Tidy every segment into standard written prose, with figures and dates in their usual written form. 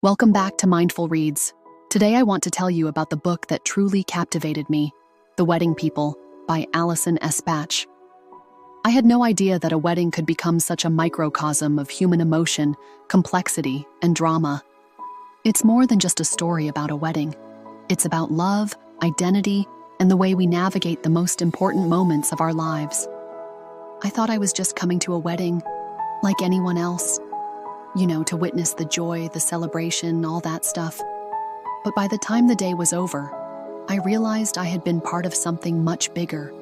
Welcome back to Mindful Reads. Today I want to tell you about the book that truly captivated me, The Wedding People by Alison Espach. I had no idea that a wedding could become such a microcosm of human emotion, complexity, and drama. It's more than just a story about a wedding. It's about love, identity, and the way we navigate the most important moments of our lives. I thought I was just coming to a wedding, like anyone else. To witness the joy, the celebration, all that stuff. But by the time the day was over, I realized I had been part of something much bigger.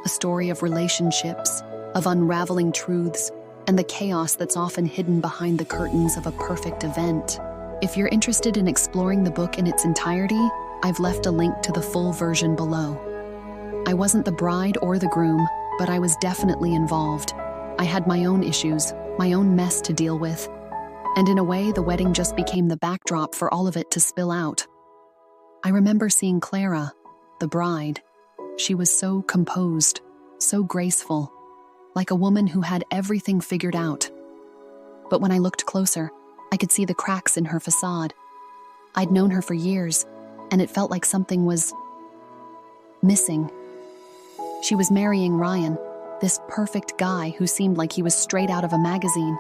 A story of relationships, of unraveling truths, and the chaos that's often hidden behind the curtains of a perfect event. If you're interested in exploring the book in its entirety, I've left a link to the full version below. I wasn't the bride or the groom, but I was definitely involved. I had my own issues, my own mess to deal with. And in a way, the wedding just became the backdrop for all of it to spill out. I remember seeing Clara, the bride. She was so composed, so graceful, like a woman who had everything figured out. But when I looked closer, I could see the cracks in her facade. I'd known her for years, and it felt like something was missing. She was marrying Ryan, this perfect guy who seemed like he was straight out of a magazine.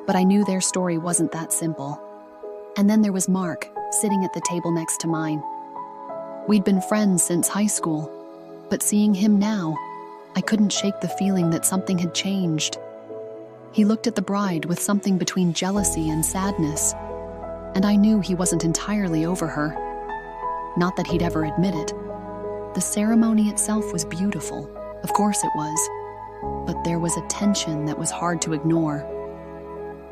But I knew their story wasn't that simple. And then there was Mark, sitting at the table next to mine. We'd been friends since high school, but seeing him now, I couldn't shake the feeling that something had changed. He looked at the bride with something between jealousy and sadness, and I knew he wasn't entirely over her. Not that he'd ever admit it. The ceremony itself was beautiful, of course it was, but there was a tension that was hard to ignore.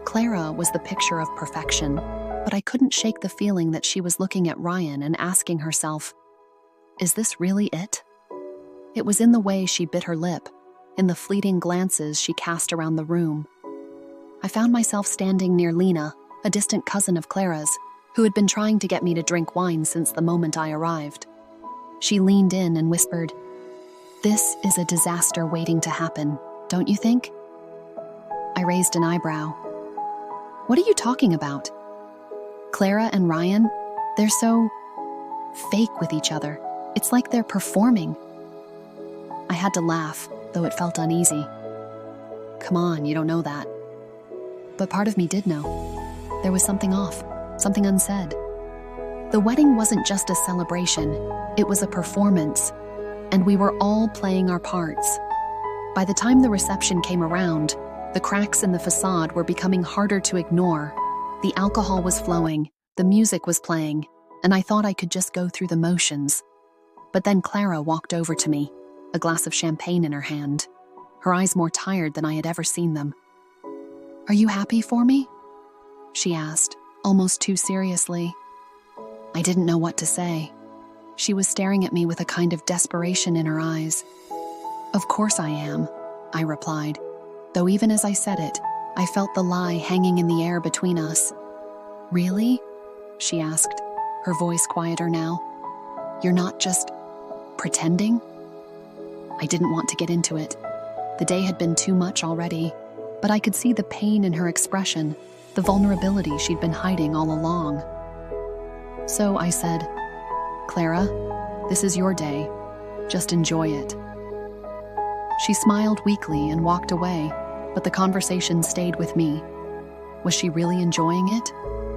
Clara was the picture of perfection, but I couldn't shake the feeling that she was looking at Ryan and asking herself, is this really it? It was in the way she bit her lip, in the fleeting glances she cast around the room. I found myself standing near Lena, a distant cousin of Clara's, who had been trying to get me to drink wine since the moment I arrived. She leaned in and whispered, "This is a disaster waiting to happen, don't you think?" I raised an eyebrow. "What are you talking about?" "Clara and Ryan, they're so fake with each other. It's like they're performing." I had to laugh, though it felt uneasy. "Come on, you don't know that." But part of me did know. There was something off, something unsaid. The wedding wasn't just a celebration, it was a performance, and we were all playing our parts. By the time the reception came around, the cracks in the facade were becoming harder to ignore. The alcohol was flowing, the music was playing, and I thought I could just go through the motions. But then Clara walked over to me, a glass of champagne in her hand, her eyes more tired than I had ever seen them. "Are you happy for me?" she asked, almost too seriously. I didn't know what to say. She was staring at me with a kind of desperation in her eyes. "Of course I am," I replied. Though even as I said it, I felt the lie hanging in the air between us. "Really?" she asked, her voice quieter now. "You're not just pretending?" I didn't want to get into it. The day had been too much already, but I could see the pain in her expression, the vulnerability she'd been hiding all along. So I said, "Clara, this is your day. Just enjoy it." She smiled weakly and walked away, but the conversation stayed with me. Was she really enjoying it?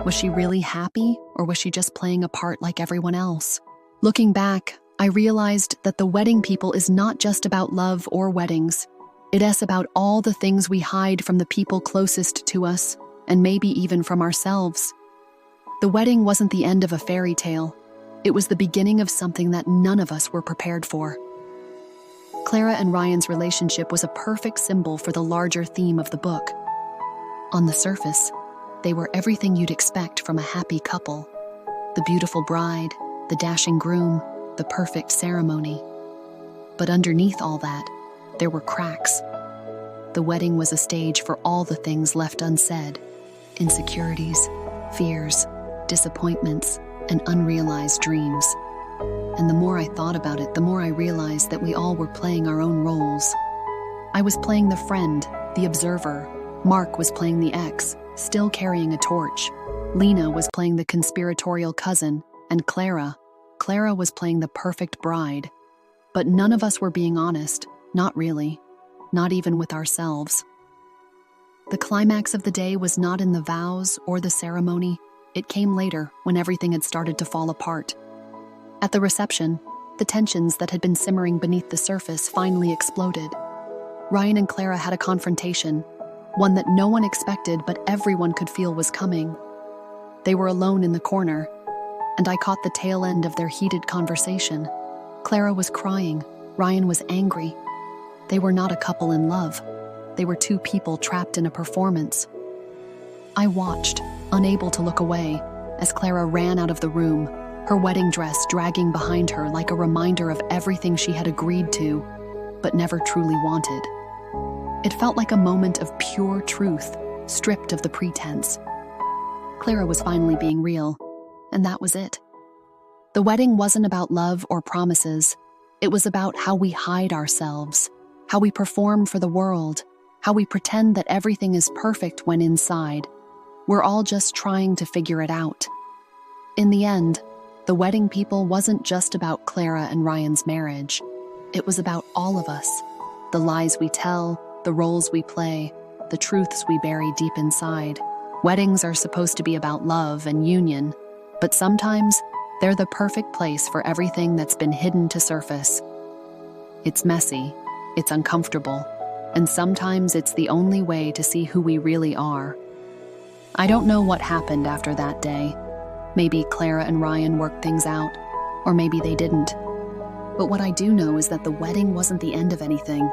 Was she really happy, or was she just playing a part like everyone else? Looking back, I realized that The Wedding People is not just about love or weddings. It is about all the things we hide from the people closest to us, and maybe even from ourselves. The wedding wasn't the end of a fairy tale. It was the beginning of something that none of us were prepared for. Clara and Ryan's relationship was a perfect symbol for the larger theme of the book. On the surface, they were everything you'd expect from a happy couple. The beautiful bride, the dashing groom, the perfect ceremony. But underneath all that, there were cracks. The wedding was a stage for all the things left unsaid: insecurities, fears, disappointments, and unrealized dreams. And the more I thought about it, the more I realized that we all were playing our own roles. I was playing the friend, the observer. Mark was playing the ex, still carrying a torch. Lena was playing the conspiratorial cousin, and Clara was playing the perfect bride. But none of us were being honest, not really, not even with ourselves. The climax of the day was not in the vows or the ceremony. It came later, when everything had started to fall apart. At the reception, the tensions that had been simmering beneath the surface finally exploded. Ryan and Clara had a confrontation, one that no one expected but everyone could feel was coming. They were alone in the corner, and I caught the tail end of their heated conversation. Clara was crying, Ryan was angry. They were not a couple in love. They were two people trapped in a performance. I watched, unable to look away, as Clara ran out of the room, her wedding dress dragging behind her like a reminder of everything she had agreed to, but never truly wanted. It felt like a moment of pure truth, stripped of the pretense. Clara was finally being real, and that was it. The wedding wasn't about love or promises. It was about how we hide ourselves, how we perform for the world, how we pretend that everything is perfect when inside. We're all just trying to figure it out. In the end, the wedding people wasn't just about Clara and Ryan's marriage. It was about all of us. The lies we tell, the roles we play, the truths we bury deep inside. Weddings are supposed to be about love and union, but sometimes they're the perfect place for everything that's been hidden to surface. It's messy, it's uncomfortable, and sometimes it's the only way to see who we really are. I don't know what happened after that day. Maybe Clara and Ryan worked things out, or maybe they didn't. But what I do know is that the wedding wasn't the end of anything.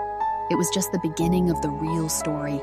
It was just the beginning of the real story.